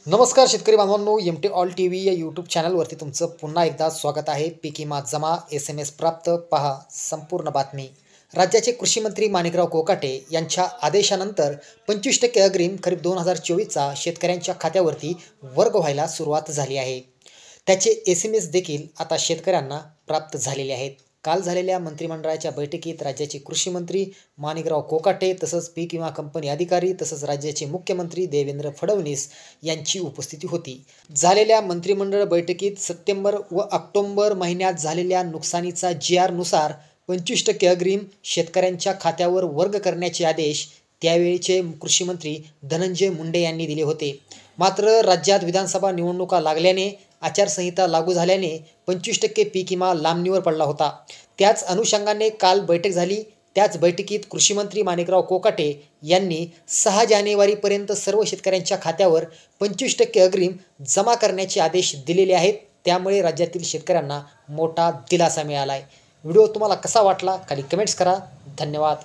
नमस्कार शेतकरी बांधवांनो, M T all T V या यूट्यूब चॅनलवरती तुमचं पुन्हा एकदा स्वागत आहे. पीक विमा जमा SMS प्राप्त पहा संपूर्ण बातमी. राज्याचे कृषी मंत्री माणिकराव कोकाटे यांच्या आदेशानंतर 25% अग्रिम खरीप 2024चा शेतकऱ्यांच्या खात्यावरती वर्ग व्हायला सुरुवात झाली आहे. त्याचे SMS देखील आता शेतकऱ्यांना प्राप्त झालेले आहेत. काल झालेल्या मंत्रिमंडळाच्या बैठकीत राज्याचे कृषी मंत्री माणिकराव कोकाटे तसंच पीक विमा कंपनी अधिकारी तसंच राज्याचे मुख्यमंत्री देवेंद्र फडणवीस यांची उपस्थिती होती. झालेल्या मंत्रिमंडळ बैठकीत सप्टेंबर व ऑक्टोबर महिन्यात झालेल्या नुकसानीचा GR नुसार 25% अग्रिम शेतकऱ्यांच्या खात्यावर वर्ग करण्याचे आदेश त्यावेळीचे कृषी मंत्री धनंजय मुंडे यांनी दिले होते. मात्र राज्यात विधानसभा निवडणुका लागल्याने आचारसंहिता लागू झाल्याने 25% पीक विमा लांबणीवर पडला होता. त्याच अनुषंगाने काल बैठक झाली. त्याच बैठकीत कृषी मंत्री माणिकराव कोकाटे यांनी 6 जानेवारीपर्यंत सर्व शेतकऱ्यांच्या खात्यावर 25% अग्रिम जमा करण्याचे आदेश दिलेले आहेत. त्यामुळे राज्यातील शेतकऱ्यांना मोठा दिलासा मिळाला आहे. व्हिडिओ तुम्हाला कसा वाटला खाली कमेंट्स करा. धन्यवाद.